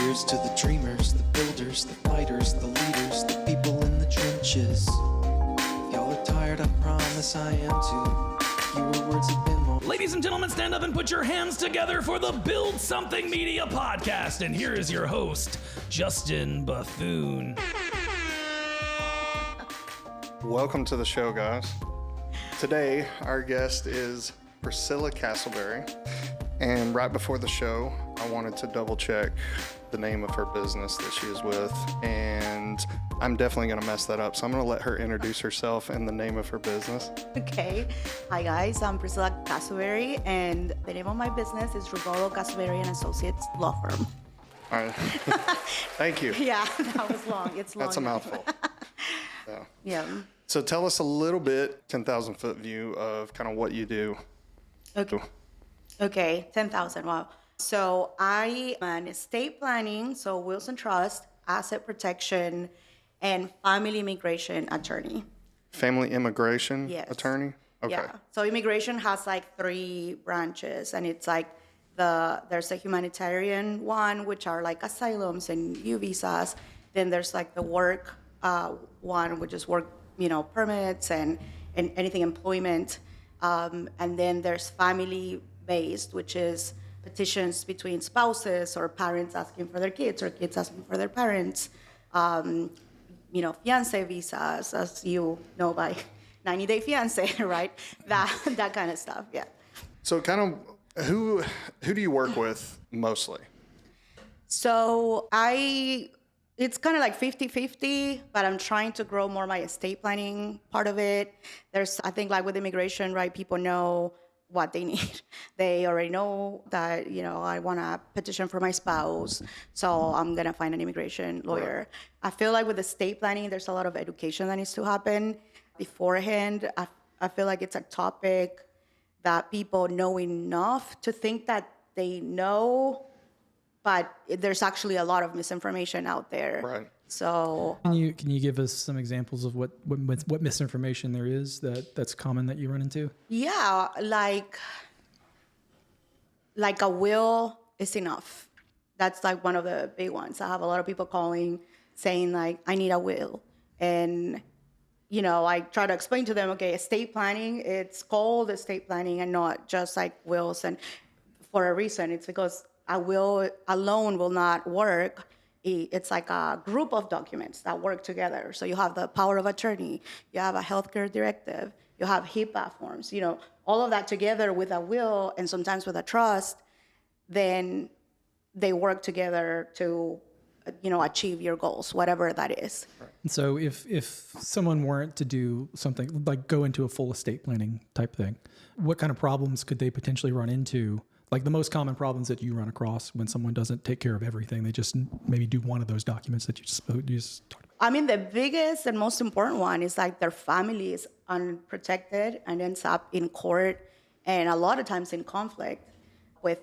Here's to the dreamers, the builders, the fighters, the leaders, the people in the trenches. If y'all are tired, I promise I am too. Fewer words have been more. Ladies and gentlemen, stand up and put your hands together for the Build Something Media podcast. And here is your host, Justin Bethune. Welcome to the show, guys. Today, our guest is Priscilla Castleberry. And right before the show, I wanted to double check the name of her business that she is with. And I'm definitely going to mess that up. So I'm going to let her introduce herself and the name of her business. Okay. Hi, guys. I'm Priscilla Castleberry, and the name of my business is Revolo, Castlebary and Associates Law Firm. All right. Thank you. Yeah, that was long. It's long. That's a mouthful. Yeah. So tell us a little bit, 10,000 foot view of kind of what you do. Okay, 10,000. Wow. So I am an estate planning, so wills and trust, asset protection, and family immigration attorney. Family immigration Yes. attorney? Okay. Yeah. So immigration has like 3 branches, and it's like there's a humanitarian one, which are like asylums and U visas. Then there's like the work one, which is work, permits and anything employment. And then there's family-based, which is petitions between spouses or parents asking for their kids or kids asking for their parents. Fiancé visas, as you know, by 90-day fiancé, right? That kind of stuff, yeah. So kind of who do you work with mostly? So it's kind of like 50-50, but I'm trying to grow more my estate planning part of it. I think like with immigration, right, people know what they need. They already know that, I want a petition for my spouse, so I'm going to find an immigration lawyer. Right. I feel like with estate planning, there's a lot of education that needs to happen beforehand. I feel like it's a topic that people know enough to think that they know, but there's actually a lot of misinformation out there. Right. So can you give us some examples of what misinformation there is that's common that you run into? Yeah, like a will is enough. That's like one of the big ones. I have a lot of people calling saying like, I need a will. And, I try to explain to them, okay, estate planning, it's called estate planning and not just like wills. And for a reason, it's because a will alone will not work. It's like a group of documents that work together. So you have the power of attorney, you have a healthcare directive, you have HIPAA forms, all of that together with a will and sometimes with a trust, then they work together to, achieve your goals, whatever that is. And so if someone weren't to do something like go into a full estate planning type thing, what kind of problems could they potentially run into? Like the most common problems that you run across when someone doesn't take care of everything, they just maybe do one of those documents that you just talked about. I mean, the biggest and most important one is like their family is unprotected and ends up in court and a lot of times in conflict with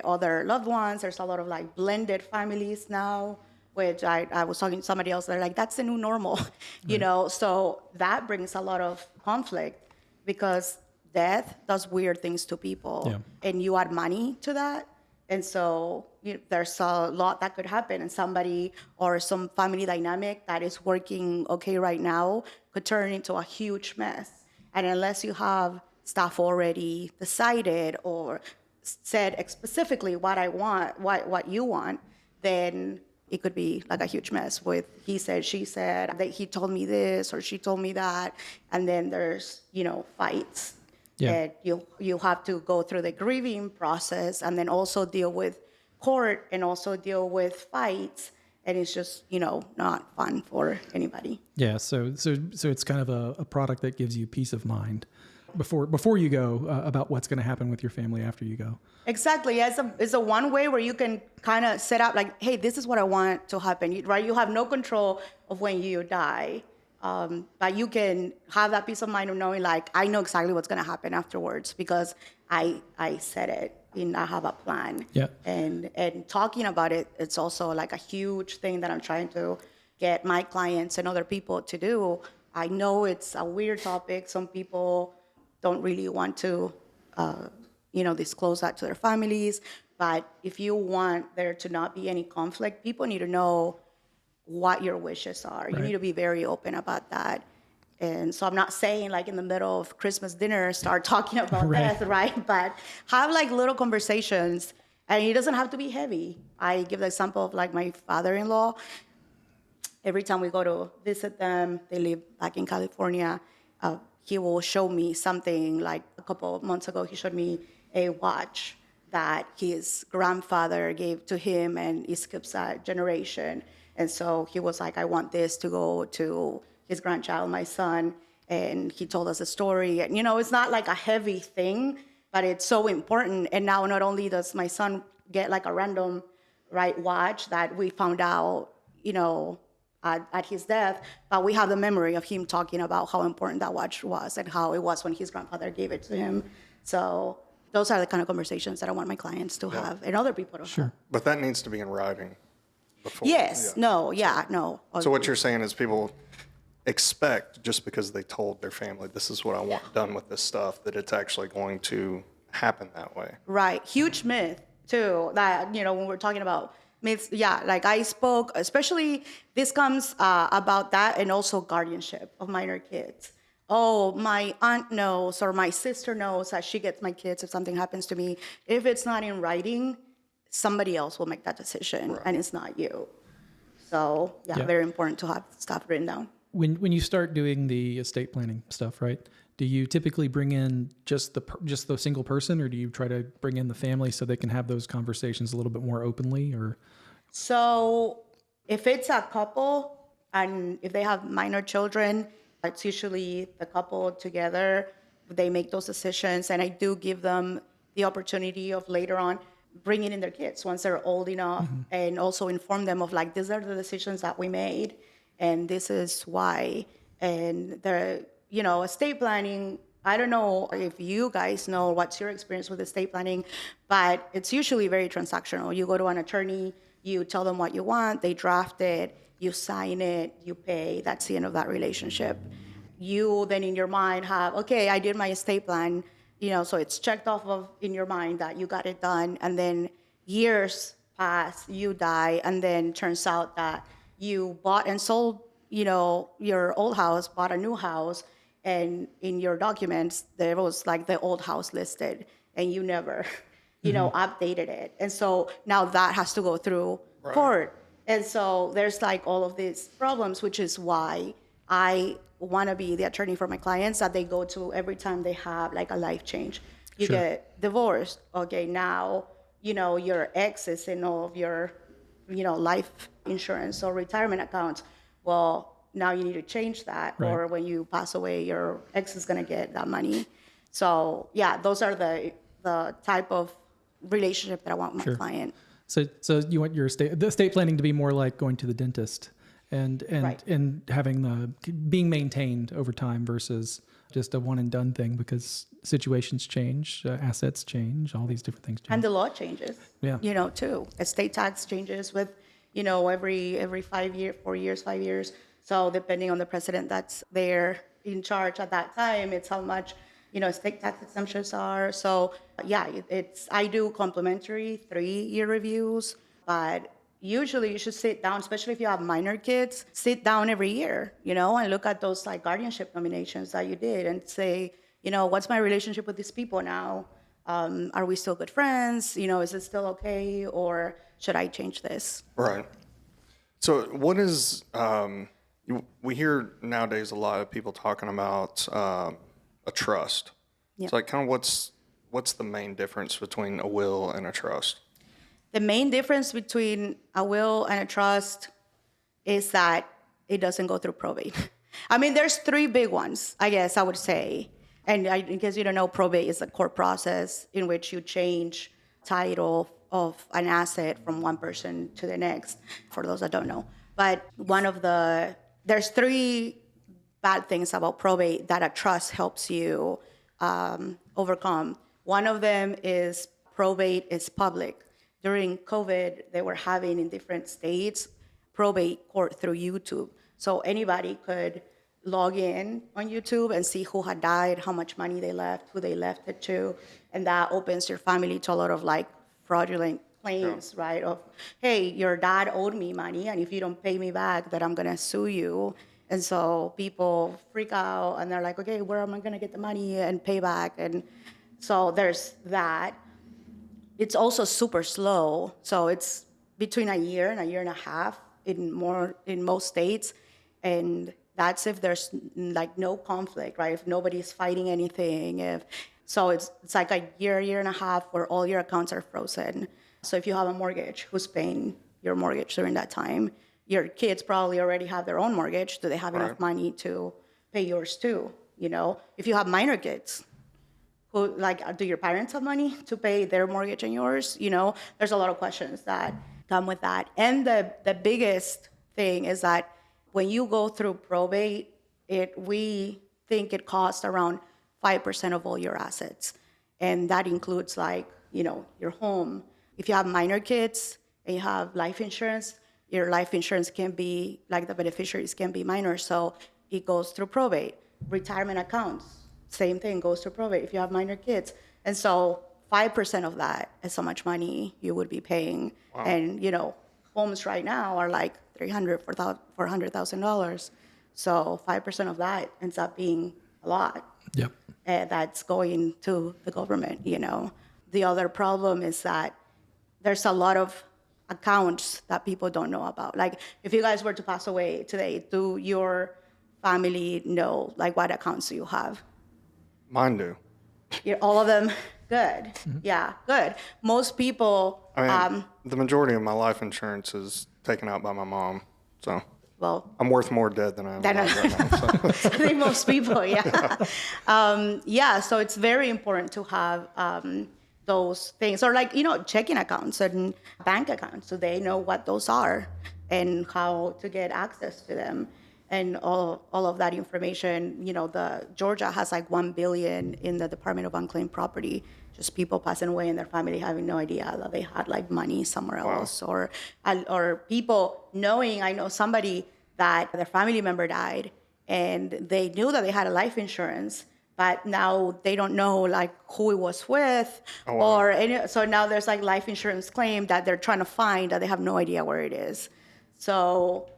other loved ones. There's a lot of like blended families now, which I was talking to somebody else, they're like, that's the new normal, right. So that brings a lot of conflict because death does weird things to people, and you add money to that. And so there's a lot that could happen, and somebody or some family dynamic that is working okay right now could turn into a huge mess. And unless you have stuff already decided or said specifically what I want, what you want, then it could be like a huge mess with he said, she said, that he told me this or she told me that. And then there's, fights. Yeah. And you have to go through the grieving process and then also deal with court and also deal with fights. And it's just, not fun for anybody. Yeah. So it's kind of a product that gives you peace of mind before you go about what's going to happen with your family after you go. Exactly. It's a one way where you can kind of set up like, hey, this is what I want to happen, right? You have no control of when you die. But you can have that peace of mind of knowing, like, I know exactly what's going to happen afterwards because I said it and I have a plan. Yeah. And talking about it, it's also like a huge thing that I'm trying to get my clients and other people to do. I know it's a weird topic. Some people don't really want to, disclose that to their families. But if you want there to not be any conflict, people need to know what your wishes are. You need to be very open about that. And so I'm not saying like in the middle of Christmas dinner, start talking about death, right? But have like little conversations, and it doesn't have to be heavy. I give the example of like my father-in-law. Every time we go to visit them, they live back in California, he will show me something. Like a couple of months ago, he showed me a watch that his grandfather gave to him, and it skips a generation. And so he was like, I want this to go to his grandchild, my son. And he told us a story. And, it's not like a heavy thing, but it's so important. And now not only does my son get like a random watch that we found out, at his death, but we have the memory of him talking about how important that watch was and how it was when his grandfather gave it to him. So those are the kind of conversations that I want my clients to have and other people to have. But that needs to be in writing before. Yes. Yeah. No. So what you're saying is people expect, just because they told their family, this is what I want done with this stuff, that it's actually going to happen that way. Right. Huge myth, too, that, when we're talking about myths, like I spoke, especially this comes about that, and also guardianship of minor kids. Oh, my aunt knows, or my sister knows that she gets my kids if something happens to me. If it's not in writing, somebody else will make that decision, and it's not you. So, very important to have stuff written down. When you start doing the estate planning stuff, right? Do you typically bring in just the single person, or do you try to bring in the family so they can have those conversations a little bit more openly? Or so, if it's a couple and if they have minor children, it's usually the couple together. They make those decisions, and I do give them the opportunity of later on bringing in their kids once they're old enough, and also inform them of like, these are the decisions that we made, and this is why. And the estate planning, I don't know if you guys know what's your experience with estate planning, but it's usually very transactional. You go to an attorney, you tell them what you want, they draft it, you sign it, you pay. That's the end of that relationship. You then in your mind have, okay, I did my estate plan, so it's checked off of in your mind that you got it done. And then years pass, you die, and then turns out that you bought and sold, your old house, bought a new house, and in your documents, there was like the old house listed, and you never, updated it. And so now that has to go through court. And so there's like all of these problems, which is why I want to be the attorney for my clients that they go to every time they have like a life change. You get divorced. Okay, now, your ex is in all of your, life insurance or retirement accounts. Well, now you need to change that. Right. Or when you pass away, your ex is going to get that money. So those are the type of relationship that I want with my client. So you want the estate planning to be more like going to the dentist and having being maintained over time versus just a one and done thing, because situations change, assets change, all these different things change. And the law changes. Yeah. Too. Estate tax changes with, every 5 years, 4 years, 5 years. So depending on the president that's there in charge at that time, it's how much, estate tax exemptions are. So I do complimentary 3-year reviews, but usually you should sit down, especially if you have minor kids, sit down every year, and look at those like guardianship nominations that you did and say, what's my relationship with these people now? Are we still good friends? Is it still okay? Or should I change this? Right. So what is, we hear nowadays a lot of people talking about a trust. Yep. So like kind of what's the main difference between a will and a trust? The main difference between a will and a trust is that it doesn't go through probate. I mean, there's 3 big ones, I guess I would say. And in case you don't know, probate is a court process in which you change title of an asset from one person to the next, for those that don't know. But there's 3 bad things about probate that a trust helps you overcome. One of them is probate is public. During COVID, they were having in different states probate court through YouTube. So anybody could log in on YouTube and see who had died, how much money they left, who they left it to. And that opens your family to a lot of like fraudulent claims, right? Of, hey, your dad owed me money, and if you don't pay me back, then I'm gonna sue you. And so people freak out, and they're like, okay, where am I gonna get the money and pay back? And so there's that. It's also super slow, so it's between a year and a half in most states, and that's if there's like no conflict, right? If nobody's fighting anything, so it's like a year and a half where all your accounts are frozen. So if you have a mortgage, who's paying your mortgage during that time? Your kids probably already have their own mortgage. Do they have enough money to pay yours too? If you have minor kids, who, like, do your parents have money to pay their mortgage and yours? There's a lot of questions that come with that. And the biggest thing is that when you go through probate, we think it costs around 5% of all your assets. And that includes your home. If you have minor kids and you have life insurance, your life insurance can be, the beneficiaries can be minor, so it goes through probate. Retirement accounts, same thing, goes through probate if you have minor kids. And so 5% of that is how much money you would be paying. Wow. And, homes right now are like $300,000, $400,000. So 5% of that ends up being a lot. Yep. That's going to the government, The other problem is that there's a lot of accounts that people don't know about. Like, if you guys were to pass away today, do your family know, what accounts do you have? Mine do. All of them? Good. Mm-hmm. Yeah, good. Most people... the majority of my life insurance is taken out by my mom, so... Well, I'm worth more dead than I am alive right now. So. I think most people, yeah. So it's very important to have those things, or checking accounts and bank accounts, so they know what those are and how to get access to them, and all of that information. The Georgia has $1 billion in the Department of Unclaimed Property, just people passing away and their family having no idea that they had money somewhere else, or people knowing. I know somebody that their family member died and they knew that they had a life insurance, but now they don't know who it was with, so now there's life insurance claim that they're trying to find that they have no idea where it is. So,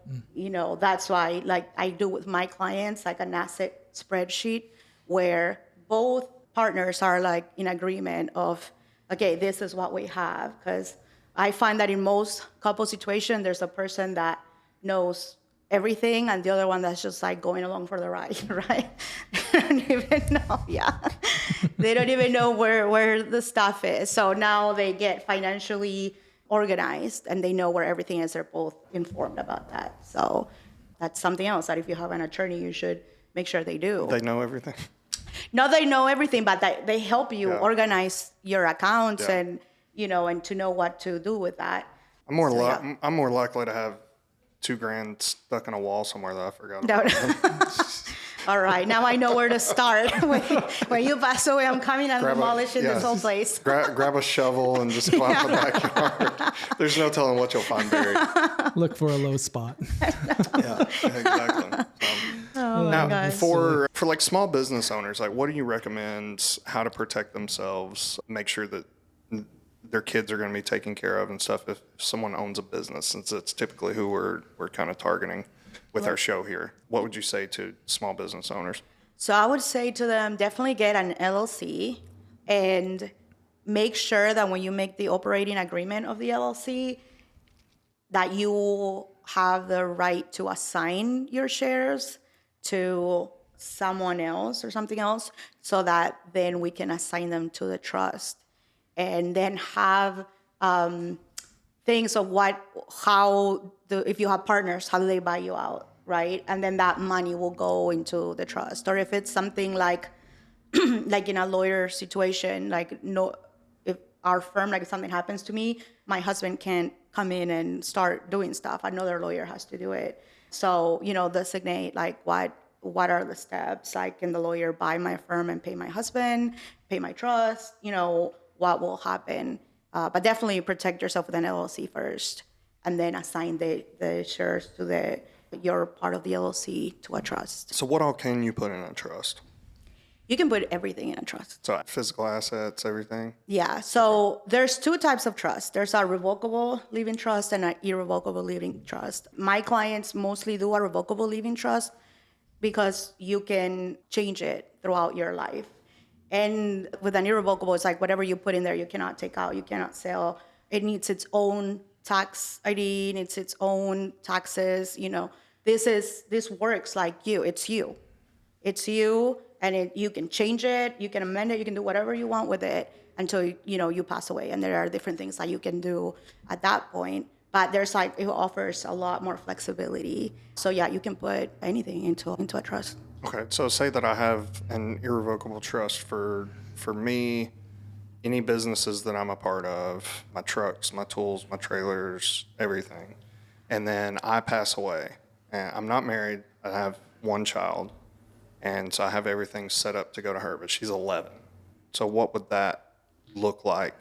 that's why I do with my clients an asset spreadsheet where both partners are in agreement of, okay, this is what we have. Because I find that in most couple situations, there's a person that knows everything and the other one that's just going along for the ride, right? They don't even know, they don't even know where the stuff is. So now they get financially organized and they know where everything is. They're both informed about that. So that's something else that if you have an attorney, you should make sure they do. They know everything? No, they know everything, but they help you organize your accounts and, and to know what to do with that. I'm more likely to have $2,000 stuck in a wall somewhere that I forgot about. All right, now I know where to start. When you pass away, I'm coming and demolishing this whole place. Grab a shovel and just go out the backyard. There's no telling what you'll find buried. Look for a low spot. Yeah, exactly. Now, for small business owners, what do you recommend how to protect themselves, make sure that their kids are going to be taken care of and stuff if someone owns a business, since it's typically who we're kind of targeting with our show here? What would you say to small business owners? So I would say to them, definitely get an LLC and make sure that when you make the operating agreement of the LLC, that you have the right to assign your shares to someone else or something else, so that then we can assign them to the trust. And then have things of if you have partners, how do they buy you out, right? And then that money will go into the trust. Or if it's something like in a lawyer situation, if our firm, if something happens to me, my husband can't come in and start doing stuff. Another lawyer has to do it. So, designate what are the steps? Can the lawyer buy my firm and pay my husband, pay my trust? What will happen? But definitely protect yourself with an LLC first, and then assign the shares to your part of the LLC to a trust. So what all can you put in a trust? You can put everything in a trust. So physical assets, everything. Yeah. So there's two types of trust. There's a revocable living trust and an irrevocable living trust. My clients mostly do a revocable living trust because you can change it throughout your life. And with an irrevocable, it's like whatever you put in there, you cannot take out, you cannot sell. It needs its own tax ID, it needs its own taxes. This works like you. It's you. It's you, and you can change it, you can amend it, you can do whatever you want with it until you pass away. And there are different things that you can do at that point. But it offers a lot more flexibility. So yeah, you can put anything into a trust. Okay, so say that I have an irrevocable trust for me, any businesses that I'm a part of, my trucks, my tools, my trailers, everything. And then I pass away. And I'm not married. I have one child. And so I have everything set up to go to her, but she's 11. So what would that look like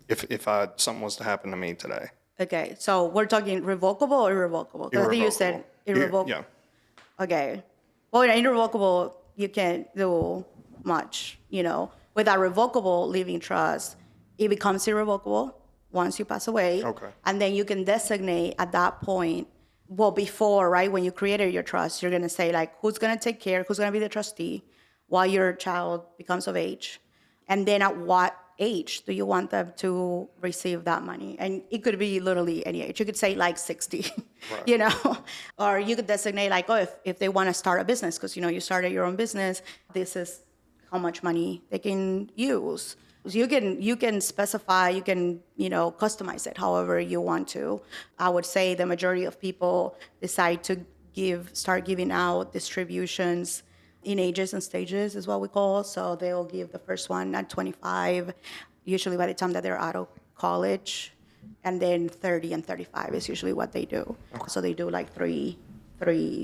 if something was to happen to me today? Okay, so we're talking revocable or irrevocable? Because I think you said irrevocable. Yeah. Okay. Well, in irrevocable, you can't do much, With a revocable living trust, it becomes irrevocable once you pass away. Okay. And then you can designate at that point, before, right, when you created your trust, you're going to say, like, who's going to take care, who's going to be the trustee while your child becomes of age? And then at what age do you want them to receive that money? And it could be literally any age. You could say like 60, right. Or you could designate like, if they want to start a business, because, you started your own business, this is how much money they can use. So you can specify, you can, customize it however you want to. I would say the majority of people decide to start giving out distributions in ages and stages is what we call. So they'll give the first one at 25, usually by the time that they're out of college, and then 30 and 35 is usually what they do. Okay. So they do like three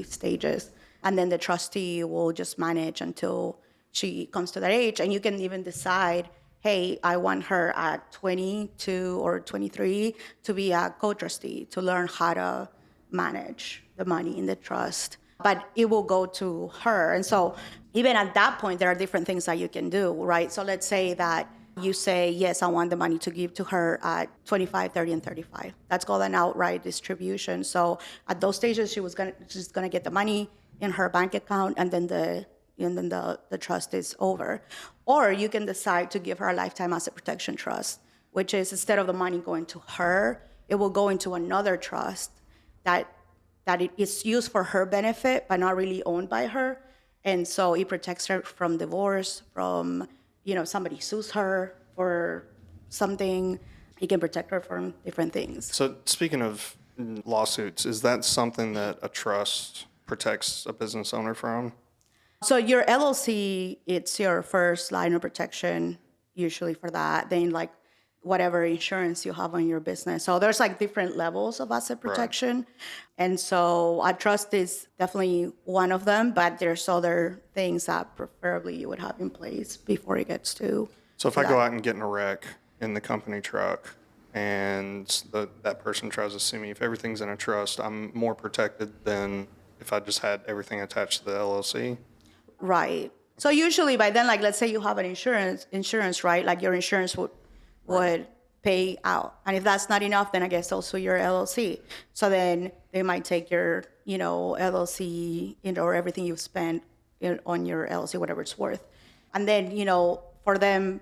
stages, and then the trustee will just manage until she comes to that age. And you can even decide, hey, I want her at 22 or 23 to be a co-trustee to learn how to manage the money in the trust. But it will go to her. And so even at that point, there are different things that you can do, right? So let's say that you say, yes, I want the money to give to her at 25, 30, and 35. That's called an outright distribution. So at those stages, she's gonna get the money in her bank account, and then the trust is over. Or you can decide to give her a lifetime asset protection trust, which is, instead of the money going to her, it will go into another trust that it is used for her benefit, but not really owned by her. And so it protects her from divorce, from, somebody sues her for something. It can protect her from different things. So speaking of lawsuits, is that something that a trust protects a business owner from? So your LLC, it's your first line of protection, usually for that. Then like whatever insurance you have on your business. So there's like different levels of asset protection. Right. And so a trust is definitely one of them, but there's other things that preferably you would have in place before it gets to. So if I go out and get in a wreck in the company truck and that person tries to sue me, if everything's in a trust, I'm more protected than if I just had everything attached to the LLC? Right. So usually by then, like let's say you have an insurance, right? Like your insurance would pay out. And if that's not enough, then I guess also your LLC. So then they might take your, LLC, or everything you've spent on your LLC, whatever it's worth. And then, for them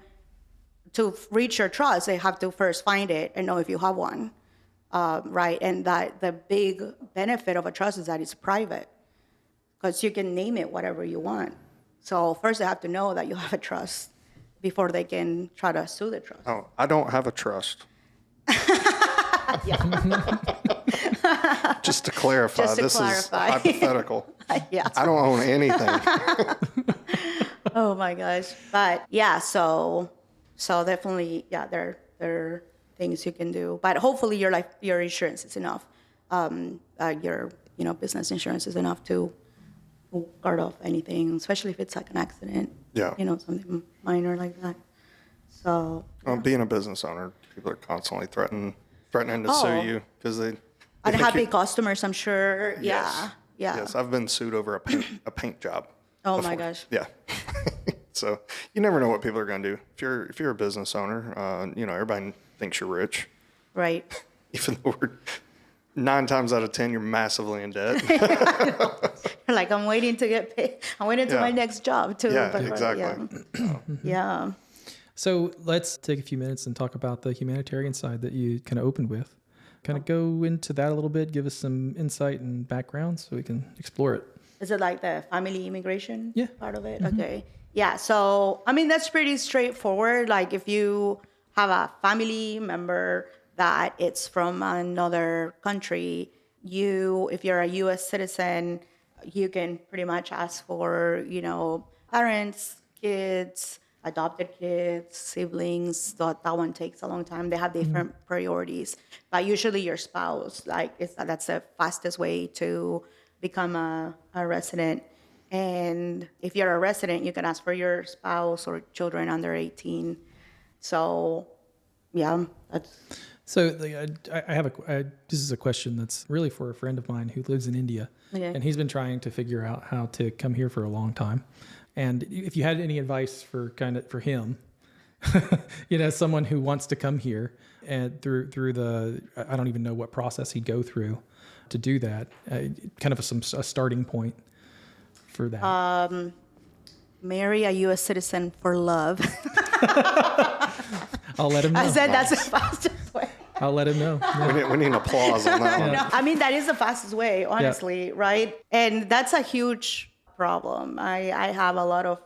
to reach your trust, they have to first find it and know if you have one, right? And that the big benefit of a trust is that it's private, because you can name it whatever you want. So first they have to know that you have a trust before they can try to sue the trust. Oh, I don't have a trust. Just to clarify, this is hypothetical. Yeah. I don't own anything. Oh my gosh. But yeah, so definitely, yeah, there are things you can do. But hopefully your insurance is enough. Your business insurance is enough to guard off anything, especially if it's like an accident. Yeah. Something minor like that. So being a business owner, people are constantly threatening to sue you because they unhappy customers, I'm sure. Yes. Yeah. Yes, I've been sued over a paint job. Oh before. my gosh. Yeah. So you never know what people are going to do. If you're a business owner, everybody thinks you're rich, Right. even though we're 9 times out of 10 you're massively in debt. Like I'm waiting to get paid. I'm waiting to my next job too. Yeah, but, exactly. Yeah. So let's take a few minutes and talk about the humanitarian side that you kind of opened with. Kind of go into that a little bit, give us some insight and background so we can explore it. Is it like the family immigration part of it? Mm-hmm. Okay. Yeah. So, I mean, that's pretty straightforward. Like if you have a family member that it's from another country, if you're a U.S. citizen, you can pretty much ask for, parents, kids, adopted kids, siblings. That one takes a long time. They have different priorities. But usually your spouse, that's the fastest way to become a resident. And if you're a resident, you can ask for your spouse or children under 18. So, yeah, that's... So I have this is a question that's really for a friend of mine who lives in India, and he's been trying to figure out how to come here for a long time. And if you had any advice for him, someone who wants to come here and through the, I don't even know what process he'd go through to do that, kind of a starting point for that. Marry a U.S. citizen for love. I'll let him know. I said that's the fastest way. I'll let him know. Yeah. We need an applause on that one. No, I mean, that is the fastest way, honestly, right? And that's a huge problem. I have a lot of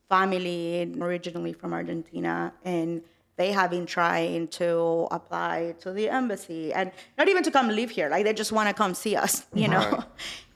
family originally from Argentina, and they have been trying to apply to the embassy and not even to come live here. Like they just want to come see us, Right.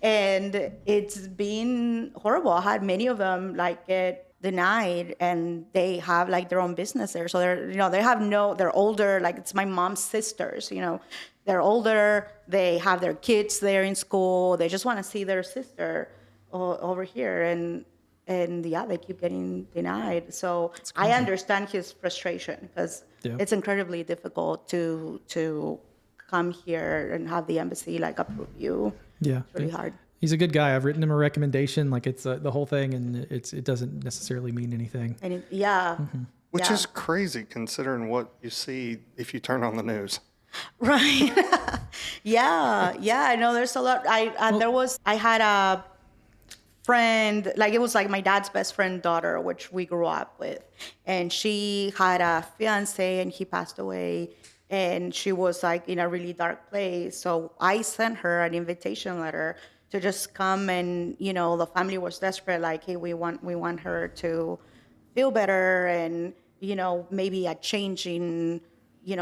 And it's been horrible. I had many of them get denied, and they have their own business there. So they're older. Like it's my mom's sisters, they're older. They have their kids there in school. They just want to see their sister over here. And they keep getting denied. So I understand his frustration because it's incredibly difficult to come here and have the embassy approve you. Yeah. It's really hard. He's a good guy. I've written him a recommendation. It's the whole thing, and it doesn't necessarily mean anything. And Which is crazy considering what you see if you turn on the news. Right. Yeah. I know there's a lot. I had a friend, it was my dad's best friend daughter, which we grew up with. And she had a fiance and he passed away. And she was in a really dark place. So I sent her an invitation letter to just come, and the family was desperate, hey, we want her to feel better, and maybe a change in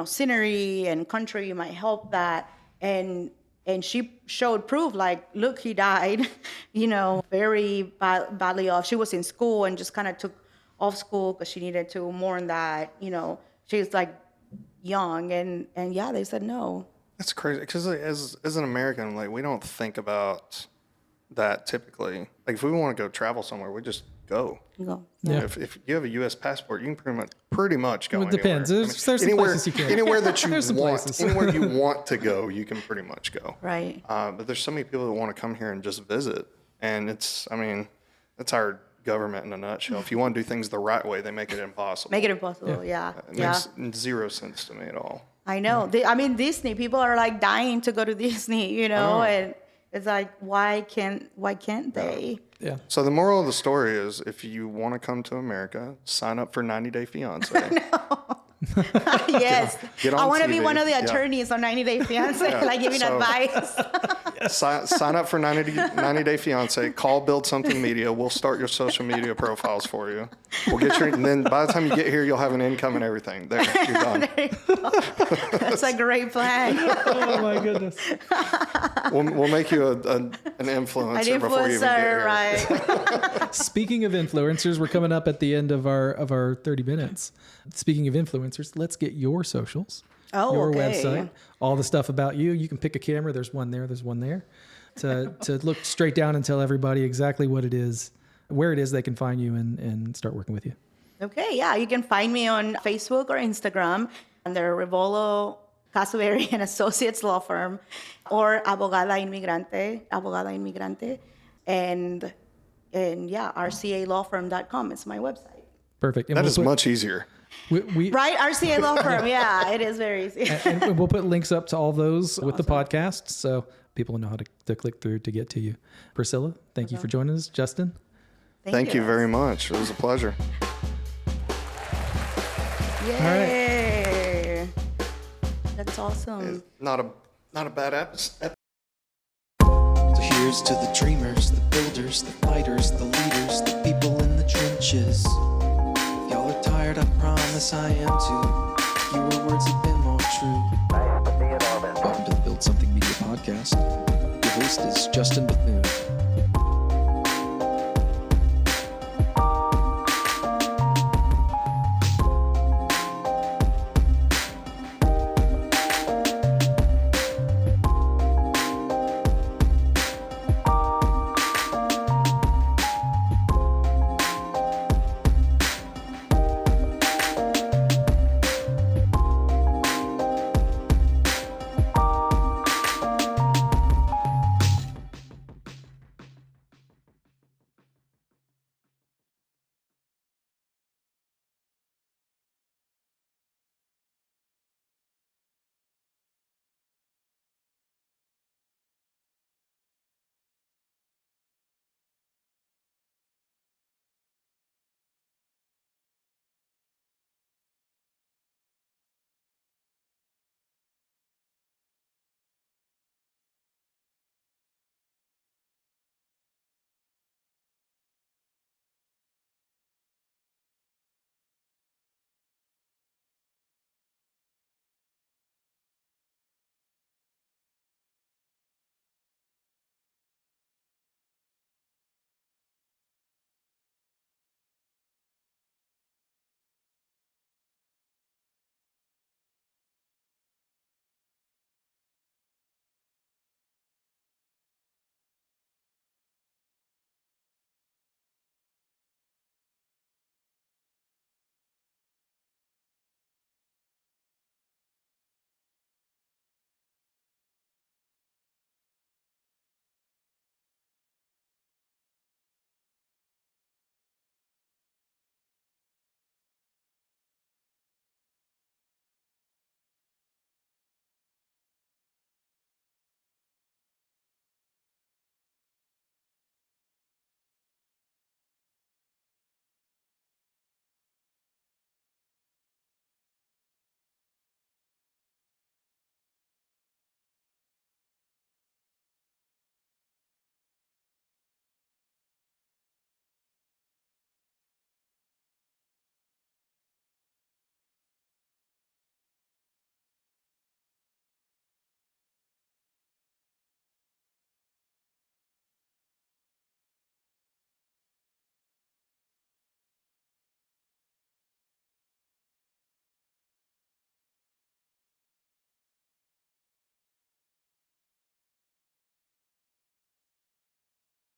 scenery and country might help that. And she showed proof, look, he died, very badly off. She was in school and just kind of took off school because she needed to mourn that, she's young, and they said no. That's crazy because as an American, we don't think about that typically. If we want to go travel somewhere, we just go. Go. Yeah. If you have a U.S. passport, you can pretty much go. It depends. Anywhere. There's some places you can. Anywhere that you There's some want, places. anywhere you want to go, you can pretty much go. Right. But there's so many people that want to come here and just visit, and that's our government in a nutshell. If you want to do things the right way, they make it impossible. Make it impossible, yeah. It makes zero sense to me at all. I know. Disney, people are dying to go to Disney, and it's why can't they? Yeah. So the moral of the story is, if you want to come to America, sign up for 90 Day Fiance. Yes. Get on I want to be TV. one of the attorneys on 90 Day Fiance, giving advice. Sign up for 90 Day Fiance. Call Build Something Media. We'll start your social media profiles for you. We'll get and then by the time you get here, you'll have an income and everything. There, you're done. There you go. That's a great plan. Oh my goodness. We'll make you an influencer before you even get here. Right. Speaking of influencers, we're coming up at the end of our 30 minutes. Speaking of influencers, let's get your socials, your website, all the stuff about you. You can pick a camera. There's one there. There's one there. To look straight down and tell everybody exactly what it is, where it is they can find you and start working with you. Okay, yeah. You can find me on Facebook or Instagram under Revolo, Castlebary and Associates Law Firm, or Abogada Inmigrante. And And yeah, rcalawfirm.com is my website. Perfect. And That we'll is put- much easier. we Right? RCA Law Firm. Yeah, it is very easy. and we'll put links up to all those with the podcast, so people know how to click through to get to you. Priscilla, thank you for joining us. Justin, Thank you very much. It was a pleasure. Yay. That's awesome. Not a bad episode. So here's to the dreamers, the builders, the fighters, the leaders, the people in the trenches. If y'all are tired, I promise I am too. Fewer words have been more true. Welcome to the Build Something Media Podcast. Your host is Justin Bethune.